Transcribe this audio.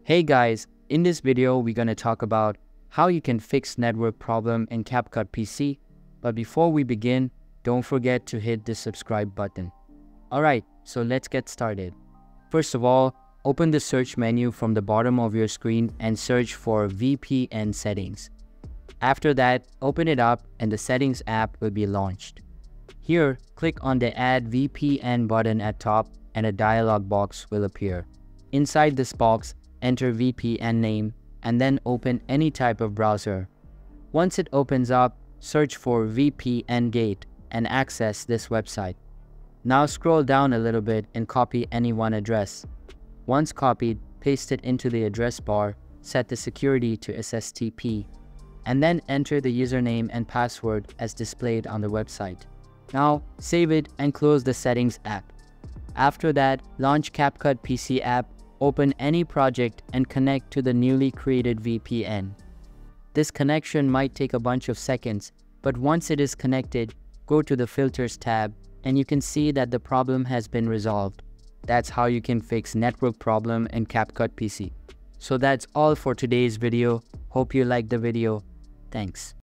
Hey guys, in this video we're gonna talk about how you can fix network problem in Capcut PC. But before we begin, don't forget to hit the subscribe button. Alright, so let's get started. First of all, open the search menu from the bottom of your screen and search for VPN settings. After that, open it up and the settings app will be launched. Here, click on the Add VPN button at top and a dialog box will appear. Inside this box, enter VPN name and then open any type of browser. Once it opens up, search for VPN Gate and access this website. Now scroll down a little bit and copy any one address. Once copied, paste it into the address bar, set the security to SSTP, and then enter the username and password as displayed on the website. Now save it and close the settings app. After that, launch Capcut PC app, open any project and connect to the newly created VPN. This connection might take a bunch of seconds, but once it is connected, go to the Filters tab and you can see that the problem has been resolved. That's how you can fix network problem in Capcut PC. So that's all for today's video. Hope you liked the video. Thanks.